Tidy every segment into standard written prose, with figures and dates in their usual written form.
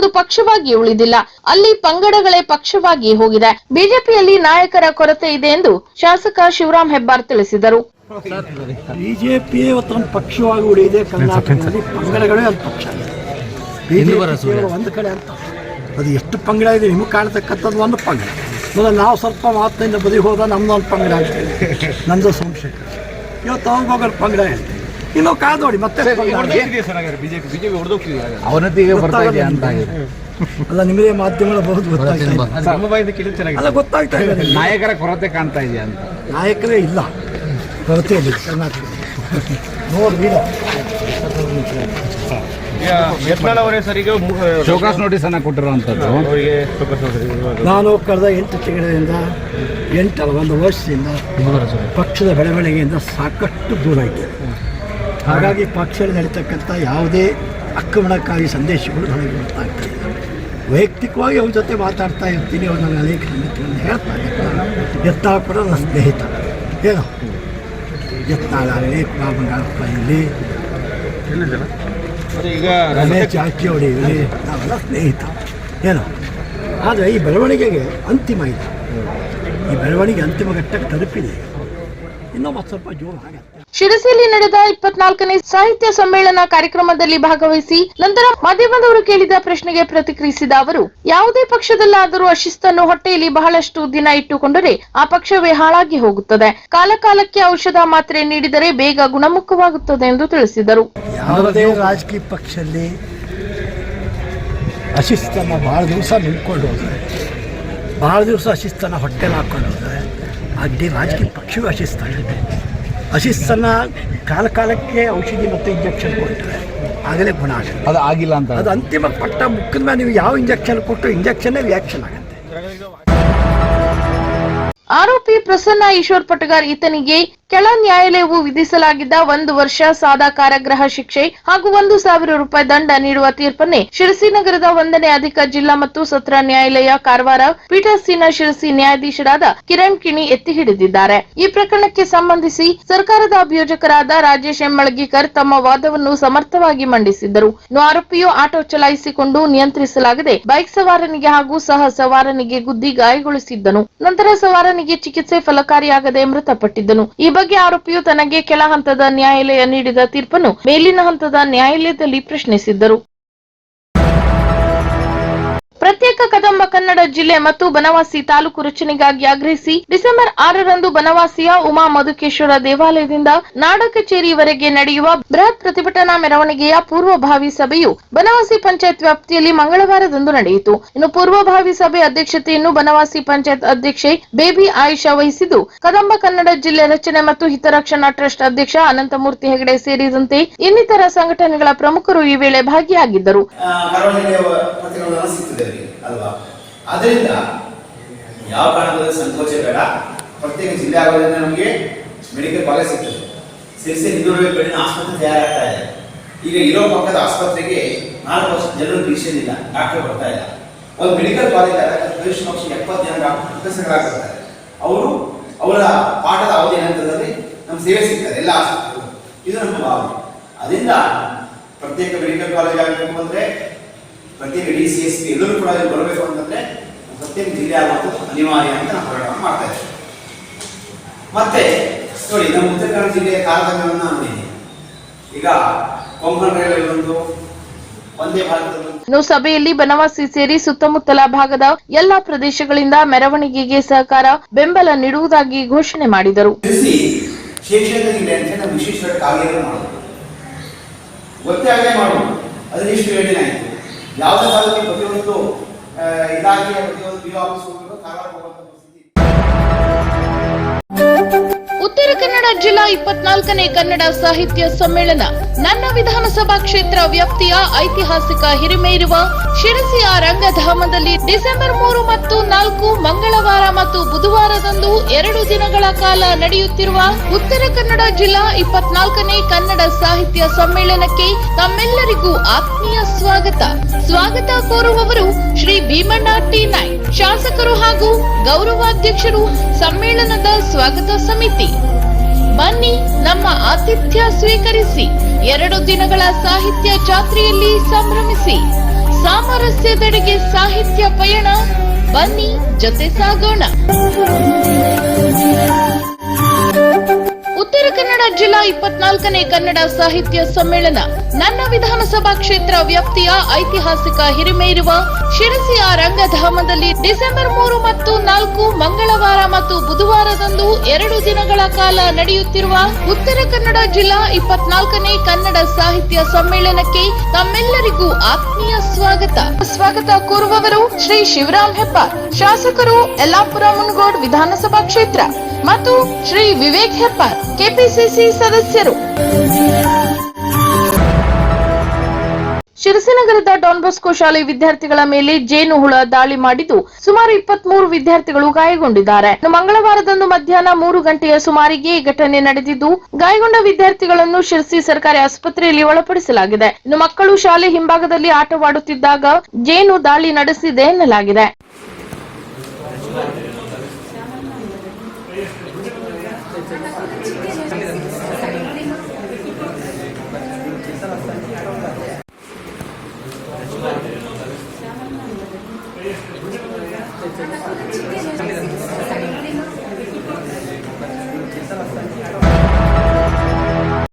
ಒಂದು ಪಕ್ಷವಾಗಿ ಉಳಿದಿಲ್ಲ, ಅಲ್ಲಿ ಪಂಗಡಗಳೇ ಪಕ್ಷವಾಗಿ ಹೋಗಿದೆ. ಬಿಜೆಪಿಯಲ್ಲಿ ನಾಯಕರ ಕೊರತೆ ಇದೆ ಎಂದು ಶಾಸಕ ಶಿವರಾಮ್ ಹೆಬ್ಬಾರ್ ತಿಳಿಸಿದರು. ಬಿಜೆಪಿ ಒಂದು ಪಕ್ಷವಾಗಿ ಉಳಿದಿದೆ. ಕರ್ನಾಟಕದಲ್ಲಿ ಪಂಗಡಗಳೇ ಒಂದು ಪಕ್ಷ ಒಂದು ಕಡೆ ಅಂತ ಅದು ಎಷ್ಟು ಪಂಗಡ ಇದೆ ನಿಮಗೆ ಕಾಣ್ತಕ್ಕಂಥದ್ದು ಒಂದು ಪಂಗಡ. ಮೊದಲು ನಾವು ಸ್ವಲ್ಪ ಮಾತಿನಿಂದ ಬದಿ ಹೋದ ನಮ್ಮದೊಂದು ಪಂಗಡ ಆಗ್ತದೆ, ನಂದು ಸೋಮಶೇಖರ್, ಇವತ್ತು ಹೋಗೋದ್ರ ಪಂಗಡ ಹೇಳ್ತೀವಿ. ಇನ್ನು ಕಾದೋಡಿ ಮತ್ತೆ ಅಲ್ಲ, ನಿಮ್ಮದೇ ಮಾಧ್ಯಮಗಳ ಬಹುದು ಗೊತ್ತಾಗ್ತಾ ಇದೆ. ನಾಯಕರ ಕೊರತೆ ಕಾಣ್ತಾ ಇದೆಯಾ ಅಂತ. ನಾಯಕರೇ ಇಲ್ಲ, ಕೊರತೆ ಇದೆ ಕರ್ನಾಟಕದಲ್ಲಿ. ನೋಡಿ ಶೋಕಾಸ್ ನೋಟಿಸ್ ಅನ್ನ ಕೊಟ್ಟಿರುವಂಥದ್ದು. ನಾನು ಕಳೆದ 8 ತಿಂಗಳಿಂದ 1 ವರ್ಷದಿಂದ ಪಕ್ಷದ ಬೆಳವಣಿಗೆಯಿಂದ ಸಾಕಷ್ಟು ದೂರ ಇದ್ದೇನೆ. ಹಾಗಾಗಿ ಪಕ್ಷದಲ್ಲಿ ನಡೀತಕ್ಕಂಥ ಯಾವುದೇ ಆಕ್ರಮಣಕಾರಿ ಸಂದೇಶಗಳು ನನಗೆ ಗೊತ್ತಾಗ್ತಾ ಇಲ್ಲ. ವೈಯಕ್ತಿಕವಾಗಿ ಅವ್ರ ಜೊತೆ ಮಾತಾಡ್ತಾ ಇರ್ತೀನಿ, ಅವ್ರು ನನಗೆ ಅನೇಕ ಸಂಗತಿಗಳನ್ನು ಹೇಳ್ತಾರೆ. ಯತ್ನಾಳ್ ಕೂಡ ನನ್ನ ಸ್ನೇಹಿತ, ಏನೋ ಯತ್ನಾಳಾಗಲಿ, ಕುಮಾರ್ ಬಂಗಾರಪ್ಪ ಇರಲಿ, ರಮೇಶ್ ಜಾರಕಿಹೊಳಿ ಇರಲಿ, ನಾವೆಲ್ಲ ಸ್ನೇಹಿತ ಏನೋ. ಆದರೆ ಈ ಬೆಳವಣಿಗೆಗೆ ಅಂತಿಮ ಇದೆ, ಈ ಬೆಳವಣಿಗೆ ಅಂತಿಮ ಘಟ್ಟಕ್ಕೆ ತಲುಪಿದೆ. ಇನ್ನೂ ಮತ್ತೆ ಸ್ವಲ್ಪ ಜೋರು ಆಗತ್ತೆ. ಶಿರಸಿಯಲ್ಲಿ ನಡೆದ 24ನೇ ಸಾಹಿತ್ಯ ಸಮ್ಮೇಳನ ಕಾರ್ಯಕ್ರಮದಲ್ಲಿ ಭಾಗವಹಿಸಿ ನಂತರ ಮಾಧ್ಯಮದವರು ಕೇಳಿದ ಪ್ರಶ್ನೆಗೆ ಪ್ರತಿಕ್ರಿಯಿಸಿದ ಅವರು, ಯಾವುದೇ ಪಕ್ಷದಲ್ಲಾದರೂ ಅಶಿಸ್ತನ್ನು ಹೊಟ್ಟೆಯಲ್ಲಿ ಬಹಳಷ್ಟು ದಿನ ಇಟ್ಟುಕೊಂಡರೆ ಆ ಪಕ್ಷವೇ ಹಾಳಾಗಿ ಹೋಗುತ್ತದೆ. ಕಾಲಕಾಲಕ್ಕೆ ಔಷಧ ಮಾತ್ರೆ ನೀಡಿದರೆ ಬೇಗ ಗುಣಮುಖವಾಗುತ್ತದೆ ಎಂದು ತಿಳಿಸಿದರು. ಯಾವುದೇ ರಾಜಕೀಯ ಪಕ್ಷದಲ್ಲಿ ಅಶಿಸ್ತನ್ನು ಬಹಳ ದಿವಸ ನಿಂತ್ಕೊಂಡು ಹೋದರೆ, ಬಹಳ ದಿವಸ ಅಶಿಸ್ತನ್ನು ಹೊಟ್ಟೆಲಿ ಹಾಕ್ಕೊಂಡು ಹೋದರೆ ಅಡ್ಡಿ ರಾಜಕೀಯ ಪಕ್ಷವೂ ಅಶಿಸ್ತಾಗಿದೆ. ಅಶಿಸ್ತನ್ನು ಕಾಲಕ್ಕೆ ಔಷಧಿ ಮತ್ತು ಇಂಜೆಕ್ಷನ್ ಕೊಟ್ಟರೆ ಆಗಲೇ ಗುಣ ಆಗುತ್ತೆ. ಅದು ಆಗಿಲ್ಲ ಅಂತ, ಅದು ಅಂತಿಮ ಪಟ್ಟ ಮುಖ್ಯದ ಮೇಲೆ ನೀವು ಯಾವ ಇಂಜೆಕ್ಷನ್ ಕೊಟ್ಟು ಇಂಜೆಕ್ಷನ್ನೇ ರಿಯಾಕ್ಷನ್ ಆಗುತ್ತೆ. ಆರೋಪಿ ಪ್ರಸನ್ನ ಈಶ್ವರ್ ಪಟಗಾರ್ ಈತನಿಗೆ ಕೆಳ ನ್ಯಾಯಾಲಯವು ವಿಧಿಸಲಾಗಿದ್ದ 1 ವರ್ಷ ಸಾದಾ ಕಾರಾಗೃಹ ಶಿಕ್ಷೆ ಹಾಗೂ 1,000 ರೂಪಾಯಿ ದಂಡ ನೀಡುವ ತೀರ್ಪನ್ನೇ ಶಿರಸಿ ನಗರದ 1ನೇ ಅಧಿಕ ಜಿಲ್ಲಾ ಮತ್ತು ಸತ್ರ ನ್ಯಾಯಾಲಯ ಕಾರವಾರ ಪೀಠಾಸೀನ ಶಿರಸಿ ನ್ಯಾಯಾಧೀಶರಾದ ಕಿರಣ್ ಕಿಣಿ ಎತ್ತಿ ಹಿಡಿದಿದ್ದಾರೆ. ಈ ಪ್ರಕರಣಕ್ಕೆ ಸಂಬಂಧಿಸಿ ಸರ್ಕಾರದ ಅಭಿಯೋಜಕರಾದ ರಾಜೇಶ್ ಎಮ್ಮಳಗಿಕರ್ ತಮ್ಮ ವಾದವನ್ನು ಸಮರ್ಥವಾಗಿ ಮಂಡಿಸಿದ್ದರು. ಆರೋಪಿಯು ಆಟೋ ಚಲಾಯಿಸಿಕೊಂಡು ನಿಯಂತ್ರಿಸಲಾಗದೆ ಬೈಕ್ ಸವಾರನಿಗೆ ಹಾಗೂ ಸಹ ಸವಾರನಿಗೆ ಗುದ್ದಿ ಗಾಯಗೊಳಿಸಿದ್ದನು. ನಂತರ ಸವಾರನಿಗೆ ಚಿಕಿತ್ಸೆ ಫಲಕಾರಿಯಾಗದೆ ಮೃತಪಟ್ಟಿದ್ದನು. ಈ ಬಗ್ಗೆ ಆರೋಪಿಯು ತನಗೆ ಕೆಳ ಹಂತದ ನ್ಯಾಯಾಲಯ ನೀಡಿದ ತೀರ್ಪನ್ನು ಮೇಲಿನ ಹಂತದ ನ್ಯಾಯಾಲಯದಲ್ಲಿ ಪ್ರಶ್ನಿಸಿದ್ದರು. ಪ್ರತ್ಯೇಕ ಕದಂಬ ಕನ್ನಡ ಜಿಲ್ಲೆ ಮತ್ತು ಬನವಾಸಿ ತಾಲೂಕು ರಚನೆಗಾಗಿ ಆಗ್ರಹಿಸಿ ಡಿಸೆಂಬರ್ 6ರಂದು ಬನವಾಸಿಯ ಉಮಾ ಮಧುಕೇಶ್ವರ ದೇವಾಲಯದಿಂದ ನಾಡ ಕಚೇರಿವರೆಗೆ ನಡೆಯುವ ಬೃಹತ್ ಪ್ರತಿಭಟನಾ ಮೆರವಣಿಗೆಯ ಪೂರ್ವಭಾವಿ ಸಭೆಯು ಬನವಾಸಿ ಪಂಚಾಯತ್ ವ್ಯಾಪ್ತಿಯಲ್ಲಿ ಮಂಗಳವಾರದಂದು ನಡೆಯಿತು. ಇನ್ನು ಪೂರ್ವಭಾವಿ ಸಭೆ ಅಧ್ಯಕ್ಷತೆಯನ್ನು ಬನವಾಸಿ ಪಂಚಾಯತ್ ಅಧ್ಯಕ್ಷೆ ಬೇಬಿ ಆಯಿಷಾ ವಹಿಸಿದ್ದು, ಕದಂಬ ಕನ್ನಡ ಜಿಲ್ಲೆ ರಚನೆ ಮತ್ತು ಹಿತರಕ್ಷಣಾ ಟ್ರಸ್ಟ್ ಅಧ್ಯಕ್ಷ ಅನಂತಮೂರ್ತಿ ಹೆಗಡೆ ಸೇರಿದಂತೆ ಇನ್ನಿತರ ಸಂಘಟನೆಗಳ ಪ್ರಮುಖರು ಈ ವೇಳೆ ಭಾಗಿಯಾಗಿದ್ದರು. ಅಲ್ವಾ, ಅದರಿಂದ ಯಾವ ಕಾರಣದಲ್ಲಿ ಸಂಕೋಚ ಬೇಡ. ಪ್ರತ್ಯೇಕ ಜಿಲ್ಲೆ ಆಗೋದ್ರಿಂದ ನಮಗೆ ಮೆಡಿಕಲ್ ಕಾಲೇಜ್ ಸಿಗ್ತದೆ. ಸಿರಿಸಿ 200 ಬೆಡ್ಡಿನ ಆಸ್ಪತ್ರೆ ತಯಾರಾಗ್ತಾ ಇದೆ. ಈಗ ಇರೋ ಪಕ್ಕದ ಆಸ್ಪತ್ರೆಗೆ 4 ವರ್ಷ ಜನರು ಟ್ರೀಟ್ಮೆಂಟ್ ಇಲ್ಲ, ಡಾಕ್ಟರ್ ಬರ್ತಾ ಇಲ್ಲ. ಒಂದು ಮೆಡಿಕಲ್ ಕಾಲೇಜ್ ಗರಿಷ್ಠ ಪಕ್ಷ 70 ಜನ ಡಾಕ್ಟರ್ಗಳಾಗ್ತಾರೆ. ಅವರು ಅವರ ಪಾಠದ ಅವಧಿ ನಂತರದಲ್ಲಿ ನಮ್ಮ ಸೇವೆ ಸಿಗ್ತದೆ ಎಲ್ಲ ಆಸ್ಪತ್ರೆಗಳು. ಇದು ನಮ್ಮ ಭಾವನೆ. ಅದರಿಂದ ಪ್ರತ್ಯೇಕ ಮೆಡಿಕಲ್ ಕಾಲೇಜ್ ಆಗಬೇಕು ಅಂದ್ರೆ, ಪ್ರತ್ಯೇಕ DCSP ಎಲ್ಲರೂ ಕೂಡ ಬರಬೇಕು ಅಂತಂದ್ರೆ ಪ್ರತ್ಯೇಕ ಜಿಲ್ಲೆ ಆಗುವಂಥದ್ದು ಅನಿವಾರ್ಯ ಅಂತ ನಾವು ಹೋರಾಟ ಮಾಡ್ತಾ ಇದ್ದೇವೆ. ಮತ್ತೆ ನೋಡಿ, ನಮ್ಮ ಉತ್ತರ ಕನ್ನಡ ಜಿಲ್ಲೆಯ ತಾರತಮ್ಯವನ್ನು ನೋಡಿದ್ದೀನಿ. ಈಗ ಕೊಂಕಣ ರೈಲ್ವೆ ಒಂದು ಒಂದೇ ಭಾರತದಲ್ಲಿ ಸಭೆಯಲ್ಲಿ ಬನವಾಸಿ ಸೇರಿ ಸುತ್ತಮುತ್ತಲ ಭಾಗದ ಎಲ್ಲಾ ಪ್ರದೇಶಗಳಿಂದ ಮೆರವಣಿಗೆಗೆ ಸಹಕಾರ ಬೆಂಬಲ ನೀಡುವುದಾಗಿ ಘೋಷಣೆ ಮಾಡಿದರು. ಶೈಕ್ಷಣಿಕ ಜಿಲ್ಲೆ ಅಂತ ನಾವು ವಿಶೇಷವಾಗಿ ಕಾರ್ಯ ಮಾಡೋದು, ಗೊತ್ತೇ ಮಾಡೋದು. ಅದು ಎಷ್ಟು ಯೋಜನೆ ಆಯಿತು, ಯಾವುದೇ ಕಾಲಕ್ಕೆ ಪ್ರತಿಯೊಂದು ಇಲಾಖೆಯ ಪ್ರತಿಯೊಂದು BO ಆಫೀಸ್ ಹೋಗಬೇಕು, ಕಾರವಾರ ಹೋಗುವಂತ ಪರಿಸ್ಥಿತಿ. ಉತ್ತರ ಕನ್ನಡ ಜಿಲ್ಲಾ 24ನೇ ಕನ್ನಡ ಸಾಹಿತ್ಯ ಸಮ್ಮೇಳನ ನನ್ನ ವಿಧಾನಸಭಾ ಕ್ಷೇತ್ರ ವ್ಯಾಪ್ತಿಯ ಐತಿಹಾಸಿಕ ಹಿರಿಮೆ ಇರುವ ಶಿರಸಿಯ ರಂಗಧಾಮದಲ್ಲಿ ಡಿಸೆಂಬರ್ 3 ಮತ್ತು 4 ಮಂಗಳವಾರ ಮತ್ತು ಬುಧವಾರದಂದು 2 ದಿನಗಳ ಕಾಲ ನಡೆಯುತ್ತಿರುವ ಉತ್ತರ ಕನ್ನಡ ಜಿಲ್ಲಾ 24ನೇ ಕನ್ನಡ ಸಾಹಿತ್ಯ ಸಮ್ಮೇಳನಕ್ಕೆ ತಮ್ಮೆಲ್ಲರಿಗೂ ಆತ್ಮೀಯ ಸ್ವಾಗತ ಕೋರುವವರು ಶ್ರೀ ಭೀಮಣ್ಣ T9, ಶಾಸಕರು ಹಾಗೂ ಗೌರವಾಧ್ಯಕ್ಷರು, ಸಮ್ಮೇಳನದ ಸ್ವಾಗತ ಸಮಿತಿ. ಬನ್ನಿ, ನಮ್ಮ ಆತಿಥ್ಯ ಸ್ವೀಕರಿಸಿ 2 ದಿನಗಳ ಸಾಹಿತ್ಯ ಜಾತ್ರೆಯಲ್ಲಿ ಸಂಭ್ರಮಿಸಿ. ಸಾಮರಸ್ಯದೆಡೆಗೆ ಸಾಹಿತ್ಯ ಪಯಣ, ಬನ್ನಿ ಜೊತೆ ಸಾಗೋಣ. ಉತ್ತರ ಕನ್ನಡ ಜಿಲ್ಲಾ 24ನೇ ಕನ್ನಡ ಸಾಹಿತ್ಯ ಸಮ್ಮೇಳನ ನನ್ನ ವಿಧಾನಸಭಾ ಕ್ಷೇತ್ರ ವ್ಯಾಪ್ತಿಯ ಐತಿಹಾಸಿಕ ಹಿರಿಮೆ ಇರುವ ಶಿರಸಿಯ ರಂಗಧಾಮದಲ್ಲಿ ಡಿಸೆಂಬರ್ 3 ಮತ್ತು 4 ಮಂಗಳವಾರ ಮತ್ತು ಬುಧವಾರದಂದು 2 ದಿನಗಳ ಕಾಲ ನಡೆಯುತ್ತಿರುವ ಉತ್ತರ ಕನ್ನಡ ಜಿಲ್ಲಾ 24ನೇ ಕನ್ನಡ ಸಾಹಿತ್ಯ ಸಮ್ಮೇಳನಕ್ಕೆ ತಮ್ಮೆಲ್ಲರಿಗೂ ಆತ್ಮೀಯ ಸ್ವಾಗತ ಕೋರುವವರು ಶ್ರೀ ಶಿವರಾಮ್ ಹೆಬ್ಬಾರ್, ಶಾಸಕರು ಯಲ್ಲಾಪುರ ಮುನಗೋಡ್ ವಿಧಾನಸಭಾ ಕ್ಷೇತ್ರ ಮತ್ತು ಶ್ರೀ ವಿವೇಕ್ ಹೆಬ್ಬಾರ್, ಕೆಪಿಸಿಸಿ ಸದಸ್ಯರು. ಶಿರಸಿ ನಗರದ ಡಾನ್ ಬಾಸ್ಕೋ ಶಾಲೆ ವಿದ್ಯಾರ್ಥಿಗಳ ಮೇಲೆ ಜೇನು ಹುಳ ದಾಳಿ ಮಾಡಿದ್ದು ಸುಮಾರು 23 ವಿದ್ಯಾರ್ಥಿಗಳು ಗಾಯಗೊಂಡಿದ್ದಾರೆ. ಮಂಗಳವಾರದಂದು ಮಧ್ಯಾಹ್ನ 3 ಗಂಟೆಯ ಸುಮಾರಿಗೆ ಈ ಘಟನೆ ನಡೆದಿದ್ದು, ಗಾಯಗೊಂಡ ವಿದ್ಯಾರ್ಥಿಗಳನ್ನು ಶಿರಸಿ ಸರ್ಕಾರಿ ಆಸ್ಪತ್ರೆಯಲ್ಲಿ ಒಳಪಡಿಸಲಾಗಿದೆ. ಇನ್ನು ಮಕ್ಕಳು ಶಾಲೆ ಹಿಂಭಾಗದಲ್ಲಿ ಆಟವಾಡುತ್ತಿದ್ದಾಗ ಜೇನು ದಾಳಿ ನಡೆಸಿದೆ ಎನ್ನಲಾಗಿದೆ.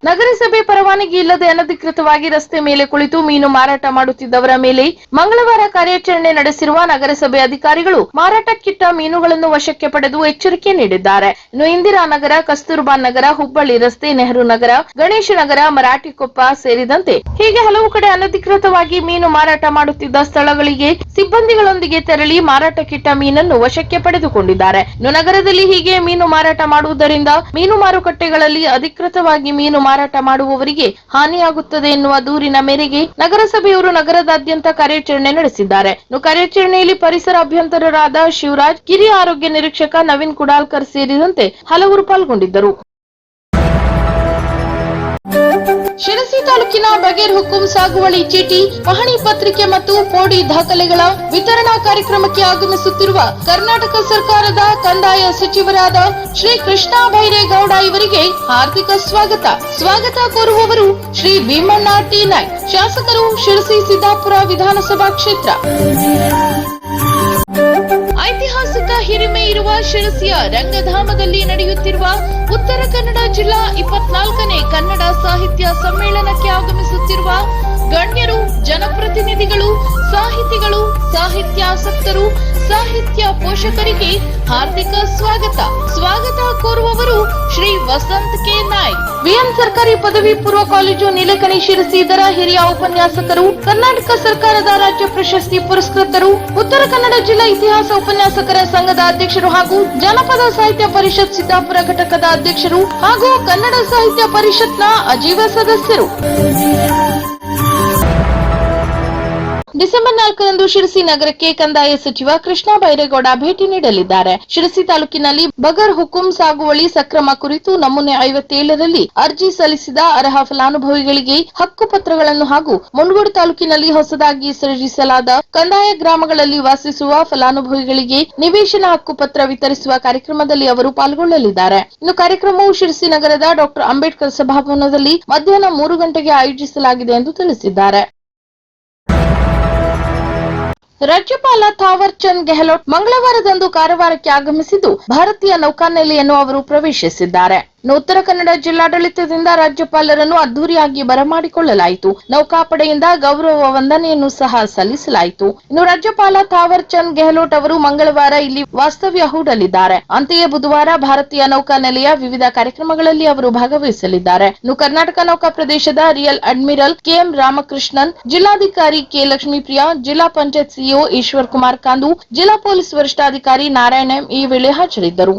ನಗರಸಭೆ ಪರವಾನಗಿ ಇಲ್ಲದೆ ಅನಧಿಕೃತವಾಗಿ ರಸ್ತೆ ಮೇಲೆ ಕುಳಿತು ಮೀನು ಮಾರಾಟ ಮಾಡುತ್ತಿದ್ದವರ ಮೇಲೆ ಮಂಗಳವಾರ ಕಾರ್ಯಾಚರಣೆ ನಡೆಸಿರುವ ನಗರಸಭೆ ಅಧಿಕಾರಿಗಳು ಮಾರಾಟಕ್ಕಿಟ್ಟ ಮೀನುಗಳನ್ನು ವಶಕ್ಕೆ ಪಡೆದು ಎಚ್ಚರಿಕೆ ನೀಡಿದ್ದಾರೆ. ಇನ್ನು ಇಂದಿರಾನಗರ, ಕಸ್ತೂರ್ಬಾ ನಗರ, ಹುಬ್ಬಳ್ಳಿ ರಸ್ತೆ, ನೆಹರು ನಗರ, ಗಣೇಶ ನಗರ, ಮರಾಠಿಕೊಪ್ಪ ಸೇರಿದಂತೆ ಹೀಗೆ ಹಲವು ಕಡೆ ಅನಧಿಕೃತವಾಗಿ ಮೀನು ಮಾರಾಟ ಮಾಡುತ್ತಿದ್ದ ಸ್ಥಳಗಳಿಗೆ ಸಿಬ್ಬಂದಿಗಳೊಂದಿಗೆ ತೆರಳಿ ಮಾರಾಟಕ್ಕಿಟ್ಟ ಮೀನನ್ನು ವಶಕ್ಕೆ ಪಡೆದುಕೊಂಡಿದ್ದಾರೆ. ಇನ್ನು ನಗರದಲ್ಲಿ ಹೀಗೆ ಮೀನು ಮಾರಾಟ ಮಾಡುವುದರಿಂದ ಮೀನು ಮಾರುಕಟ್ಟೆಗಳಲ್ಲಿ ಅಧಿಕೃತವಾಗಿ ಮೀನು ಮಾರಾಟ ಮಾಡುವವರಿಗೆ ಹಾನಿಯಾಗುತ್ತದೆ ಎನ್ನುವ ದೂರಿನ ಮೇರೆಗೆ ನಗರಸಭೆಯವರು ನಗರದಾದ್ಯಂತ ಕಾರ್ಯಾಚರಣೆ ನಡೆಸಿದ್ದಾರೆ. ಕಾರ್ಯಾಚರಣೆಯಲ್ಲಿ ಪರಿಸರ ಅಭಿಯಂತರರಾದ ಶಿವರಾಜ್, ಕಿರಿಯ ಆರೋಗ್ಯ ನಿರೀಕ್ಷಕ ನವೀನ್ ಕುಡಾಲ್ಕರ್ ಸೇರಿದಂತೆ ಹಲವರು ಪಾಲ್ಗೊಂಡಿದ್ದರು. ಶಿರಸಿ ತಾಲೂಕಿನ ಬಗೇರ್ ಹುಕುಂ ಸಾಗುವಳಿ ಚೀಟಿ, ಪಹಣಿ ಪತ್ರಿಕೆ ಮತ್ತು ಪೋಡಿ ದಾಖಲೆಗಳ ವಿತರಣಾ ಕಾರ್ಯಕ್ರಮಕ್ಕೆ ಆಗಮಿಸುತ್ತಿರುವ ಕರ್ನಾಟಕ ಸರ್ಕಾರದ ಕಂದಾಯ ಸಚಿವರಾದ ಶ್ರೀ ಕೃಷ್ಣ ಬೈರೇಗೌಡ ಇವರಿಗೆ ಹಾರ್ದಿಕ ಸ್ವಾಗತ ಕೋರುವವರು ಶ್ರೀ ಭೀಮಣ್ಣ ಟಿ ನಾಯ್ಕ್, ಶಾಸಕರು ಶಿರಸಿ ಸಿದ್ದಾಪುರ ವಿಧಾನಸಭಾ ಕ್ಷೇತ್ರ. ಐತಿಹಾಸಿಕ ಹಿರಿಮೆ ಇರುವ ಶಿರಸಿಯ ರಂಗಧಾಮದಲ್ಲಿ ನಡೆಯುತ್ತಿರುವ ಉತ್ತರ ಕನ್ನಡ ಜಿಲ್ಲಾ 24ನೇ ಕನ್ನಡ ಸಾಹಿತ್ಯ ಸಮ್ಮೇಳನಕ್ಕೆ ಆಗಮಿಸುತ್ತಿರುವ ಗಣ್ಯರು, ಜನಪ್ರತಿನಿಧಿಗಳು, ಸಾಹಿತಿಗಳು, ಸಾಹಿತ್ಯಾಸಕ್ತರು, ಸಾಹಿತ್ಯ ಪೋಷಕರಿಗೆ ಹಾರ್ದಿಕ ಸ್ವಾಗತ ಕೋರುವವರು ಶ್ರೀ ವಸಂತ್ ಕೆ ನಾಯ್ಕ್, ವಿಎಂ ಸರ್ಕಾರಿ ಪದವಿ ಪೂರ್ವ ಕಾಲೇಜು ನೀಲಕಣಿ ಶಿರಸಿ ಇದರ ಹಿರಿಯ ಉಪನ್ಯಾಸಕರು, ಕರ್ನಾಟಕ ಸರ್ಕಾರದ ರಾಜ್ಯ ಪ್ರಶಸ್ತಿ ಪುರಸ್ಕೃತರು, ಉತ್ತರ ಕನ್ನಡ ಜಿಲ್ಲಾ ಇತಿಹಾಸ ಉಪನ್ಯಾಸಕರ ಸಂಘದ ಅಧ್ಯಕ್ಷರು ಹಾಗೂ ಜನಪದ ಸಾಹಿತ್ಯ ಪರಿಷತ್ ಸಿದ್ದಾಪುರ ಘಟಕದ ಅಧ್ಯಕ್ಷರು ಹಾಗೂ ಕನ್ನಡ ಸಾಹಿತ್ಯ ಪರಿಷತ್ನ ಅಜೀವ ಸದಸ್ಯರು. ಡಿಸೆಂಬರ್ 4ರಂದು ಶಿರಸಿ ನಗರಕ್ಕೆ ಕಂದಾಯ ಸಚಿವ ಕೃಷ್ಣ ಬೈರೇಗೌಡ ಭೇಟಿ ನೀಡಲಿದ್ದಾರೆ. ಶಿರಸಿ ತಾಲೂಕಿನಲ್ಲಿ ಬಗರ್ ಹುಕುಂ ಸಾಗುವಳಿ ಸಕ್ರಮ ಕುರಿತು ನಮೂನೆ 57ರಲ್ಲಿ ಅರ್ಜಿ ಸಲ್ಲಿಸಿದ ಅರ್ಹ ಫಲಾನುಭವಿಗಳಿಗೆ ಹಕ್ಕುಪತ್ರಗಳನ್ನು ಹಾಗೂ ಮುನಗೋಡು ತಾಲೂಕಿನಲ್ಲಿ ಹೊಸದಾಗಿ ಸೃಜಿಸಲಾದ ಕಂದಾಯ ಗ್ರಾಮಗಳಲ್ಲಿ ವಾಸಿಸುವ ಫಲಾನುಭವಿಗಳಿಗೆ ನಿವೇಶನ ಹಕ್ಕುಪತ್ರ ವಿತರಿಸುವ ಕಾರ್ಯಕ್ರಮದಲ್ಲಿ ಅವರು ಪಾಲ್ಗೊಳ್ಳಲಿದ್ದಾರೆ. ಇನ್ನು ಕಾರ್ಯಕ್ರಮವು ಶಿರಸಿ ನಗರದ ಡಾ ಅಂಬೇಡ್ಕರ್ ಸಭಾಭವನದಲ್ಲಿ ಮಧ್ಯಾಹ್ನ 3 ಗಂಟೆಗೆ ಆಯೋಜಿಸಲಾಗಿದೆ ಎಂದು ತಿಳಿಸಿದ್ದಾರೆ. ರಾಜ್ಯಪಾಲ ಥಾವರ್ ಚಂದ್ ಗೆಹ್ಲೋಟ್ ಮಂಗಳವಾರದಂದು ಕಾರವಾರಕ್ಕೆ ಆಗಮಿಸಿದ್ದು ಭಾರತೀಯ ನೌಕಾನೆಲೆಯನ್ನು ಅವರು ಪ್ರವೇಶಿಸಿದ್ದಾರೆ. ಉತ್ತರ ಕನ್ನಡ ಜಿಲ್ಲಾಡಳಿತದಿಂದ ರಾಜ್ಯಪಾಲರನ್ನು ಅದ್ದೂರಿಯಾಗಿ ಬರಮಾಡಿಕೊಳ್ಳಲಾಯಿತು. ನೌಕಾಪಡೆಯಿಂದ ಗೌರವ ವಂದನೆಯನ್ನು ಸಹ ಸಲ್ಲಿಸಲಾಯಿತು. ಇನ್ನು ರಾಜ್ಯಪಾಲ ಥಾವರ್ ಚಂದ್ ಗೆಹ್ಲೋಟ್ ಅವರು ಮಂಗಳವಾರ ಇಲ್ಲಿ ವಾಸ್ತವ್ಯ ಹೂಡಲಿದ್ದಾರೆ. ಅಂತೆಯೇ ಬುಧವಾರ ಭಾರತೀಯ ನೌಕಾನೆಲೆಯ ವಿವಿಧ ಕಾರ್ಯಕ್ರಮಗಳಲ್ಲಿ ಅವರು ಭಾಗವಹಿಸಲಿದ್ದಾರೆ. ಇನ್ನು ಕರ್ನಾಟಕ ನೌಕಾ ಪ್ರದೇಶದ ರಿಯಲ್ ಅಡ್ಮಿರಲ್ ಕೆಎಂ ರಾಮಕೃಷ್ಣನ್, ಜಿಲ್ಲಾಧಿಕಾರಿ ಕೆ ಲಕ್ಷ್ಮೀಪ್ರಿಯಾ, ಜಿಲ್ಲಾ ಪಂಚಾಯತ್ ಸಿಇಒ ಈಶ್ವರ್ ಕುಮಾರ್ ಕಾಂದು, ಜಿಲ್ಲಾ ಪೊಲೀಸ್ ವರಿಷ್ಠಾಧಿಕಾರಿ ನಾರಾಯಣ ಎಂ ಈ ವೇಳೆ ಹಾಜರಿದ್ದರು.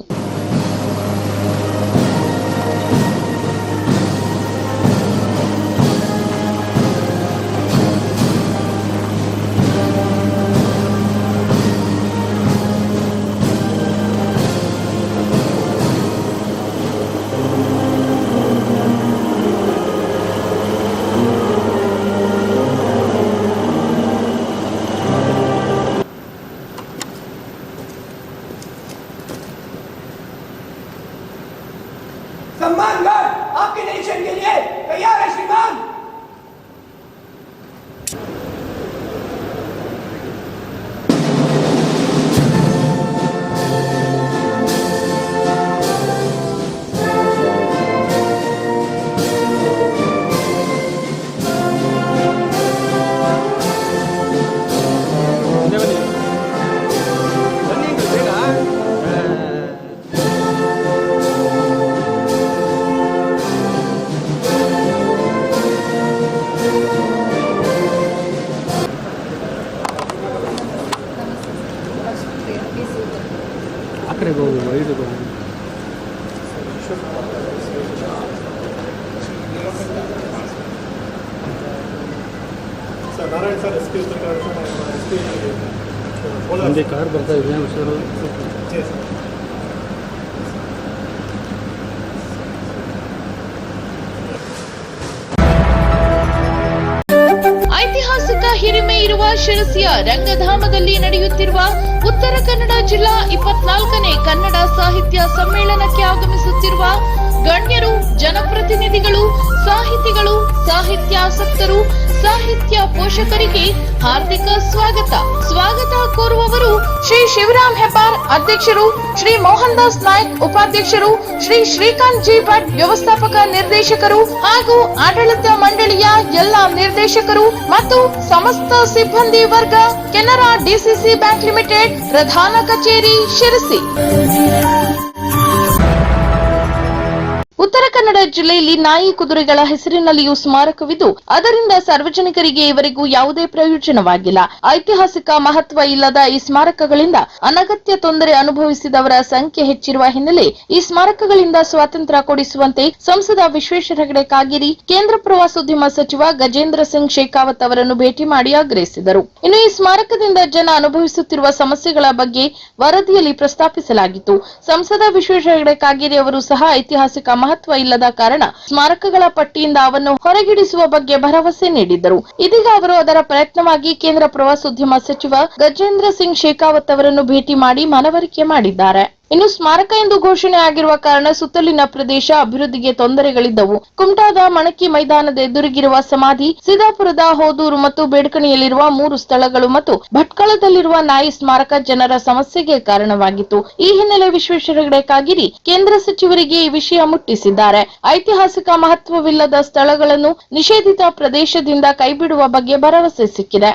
ಕಡೆ ಹೋಗಿ ಇದು ನಾರಾಯಣ ಸರ್ ಎಸ್ ಪಿ ಮುಂದೆ ಕಾರ್ ಬರ್ತಾ ಇದೆ ಸರ್. ಐತಿಹಾಸಿಕ ಹಿರಿಮೆ ಇರುವ ಶಿರಸಿಯ ರಂಗಧಾಮದಲ್ಲಿ ನಡೆಯುತ್ತಿರುವ ಉತ್ತರ ಕನ್ನಡ ಜಿಲ್ಲಾ 24ನೇ ಕನ್ನಡ ಸಾಹಿತ್ಯ ಸಮ್ಮೇಳನಕ್ಕೆ ಆಗಮಿಸುತ್ತಿರುವ ಗಣ್ಯರು, ಜನಪ್ರತಿನಿಧಿಗಳು, ಸಾಹಿತಿಗಳು, ಸಾಹಿತ್ಯಾಸಕ್ತರು, ಸಾಹಿತ್ಯ ಪೋಷಕರಿಗೆ ಹಾರ್ದಿಕ ಸ್ವಾಗತ ಕೋರುವವರು ಶ್ರೀ ಶಿವರಾಮ್ ಹೆಬ್ಬಾರ್ ಅಧ್ಯಕ್ಷರು, ಶ್ರೀ ಮೋಹನ್ ದಾಸ್ ನಾಯ್ಕ್ ಉಪಾಧ್ಯಕ್ಷರು, ಶ್ರೀ ಶ್ರೀಕಾಂತ್ ಜಿ ಭಟ್ ವ್ಯವಸ್ಥಾಪಕ ನಿರ್ದೇಶಕರು ಹಾಗೂ ಆಡಳಿತ ಮಂಡಳಿಯ ಎಲ್ಲಾ ನಿರ್ದೇಶಕರು ಮತ್ತು ಸಮಸ್ತ ಸಿಬ್ಬಂದಿ ವರ್ಗ, ಕೆನರಾ ಡಿಸಿಸಿ ಬ್ಯಾಂಕ್ ಲಿಮಿಟೆಡ್, ಪ್ರಧಾನ ಕಚೇರಿ, ಶಿರಸಿ. ಉತ್ತರ ಕನ್ನಡ ಜಿಲ್ಲೆಯಲ್ಲಿ ನಾಯಿ ಕುದುರೆಗಳ ಹೆಸರಿನಲ್ಲಿಯೂ ಸ್ಮಾರಕವಿದ್ದು ಅದರಿಂದ ಸಾರ್ವಜನಿಕರಿಗೆ ಇವರೆಗೂ ಯಾವುದೇ ಪ್ರಯೋಜನವಾಗಿಲ್ಲ. ಐತಿಹಾಸಿಕ ಮಹತ್ವ ಇಲ್ಲದ ಈ ಸ್ಮಾರಕಗಳಿಂದ ಅನಗತ್ಯ ತೊಂದರೆ ಅನುಭವಿಸಿದವರ ಸಂಖ್ಯೆ ಹೆಚ್ಚಿರುವ ಹಿನ್ನೆಲೆ ಈ ಸ್ಮಾರಕಗಳಿಂದ ಸ್ವಾತಂತ್ರ್ಯ ಕೊಡಿಸುವಂತೆ ಸಂಸದ ವಿಶ್ವೇಶ್ವರ ಹೆಗಡೆ ಕಾಗೇರಿ ಕೇಂದ್ರ ಪ್ರವಾಸೋದ್ಯಮ ಸಚಿವ ಗಜೇಂದ್ರ ಸಿಂಗ್ ಶೇಖಾವತ್ ಅವರನ್ನು ಭೇಟಿ ಮಾಡಿ ಆಗ್ರಹಿಸಿದರು. ಇನ್ನು ಈ ಸ್ಮಾರಕದಿಂದ ಜನ ಅನುಭವಿಸುತ್ತಿರುವ ಸಮಸ್ಯೆಗಳ ಬಗ್ಗೆ ವರದಿಯಲ್ಲಿ ಪ್ರಸ್ತಾಪಿಸಲಾಗಿತ್ತು. ಸಂಸದ ವಿಶ್ವೇಶ್ವರ ಹೆಗಡೆ ಕಾಗೇರಿ ಅವರು ಸಹ ಐತಿಹಾಸಿಕ ಮಹತ್ವ ಇಲ್ಲದ ಕಾರಣ ಸ್ಮಾರಕಗಳ ಪಟ್ಟಿಯಿಂದ ಅವನ್ನು ಹೊರಗಿಡಿಸುವ ಬಗ್ಗೆ ಭರವಸೆ ನೀಡಿದ್ದರು. ಇದೀಗ ಅವರು ಅದರ ಪ್ರಯತ್ನವಾಗಿ ಕೇಂದ್ರ ಪ್ರವಾಸೋದ್ಯಮ ಸಚಿವ ಗಜೇಂದ್ರ ಸಿಂಗ್ ಶೇಖಾವತ್ ಅವರನ್ನು ಭೇಟಿ ಮಾಡಿ ಮನವರಿಕೆ ಮಾಡಿದ್ದಾರೆ. ಇನ್ನು ಸ್ಮಾರಕ ಎಂದು ಘೋಷಣೆ ಆಗಿರುವ ಕಾರಣ ಸುತ್ತಲಿನ ಪ್ರದೇಶ ಅಭಿವೃದ್ಧಿಗೆ ತೊಂದರೆಗಳಿದ್ದವು. ಕುಮಟಾದ ಮಣಕಿ ಮೈದಾನದ ಎದುರಿಗಿರುವ ಸಮಾಧಿ, ಸಿದ್ದಾಪುರದ ಹೋದೂರು ಮತ್ತು ಬೇಡ್ಕಣಿಯಲ್ಲಿರುವ 3 ಸ್ಥಳಗಳು ಮತ್ತು ಭಟ್ಕಳದಲ್ಲಿರುವ ನಾಯಿ ಸ್ಮಾರಕ ಜನರ ಸಮಸ್ಯೆಗೆ ಕಾರಣವಾಗಿತ್ತು. ಈ ಹಿನ್ನೆಲೆ ವಿಶ್ವೇಶ್ವರ ಹೆಗಡೆ ಕಾಗೇರಿ ಕೇಂದ್ರ ಸಚಿವರಿಗೆ ಈ ವಿಷಯ ಮುಟ್ಟಿಸಿದ್ದಾರೆ. ಐತಿಹಾಸಿಕ ಮಹತ್ವವಿಲ್ಲದ ಸ್ಥಳಗಳನ್ನು ನಿಷೇಧಿತ ಪ್ರದೇಶದಿಂದ ಕೈಬಿಡುವ ಬಗ್ಗೆ ಭರವಸೆ ಸಿಕ್ಕಿದೆ.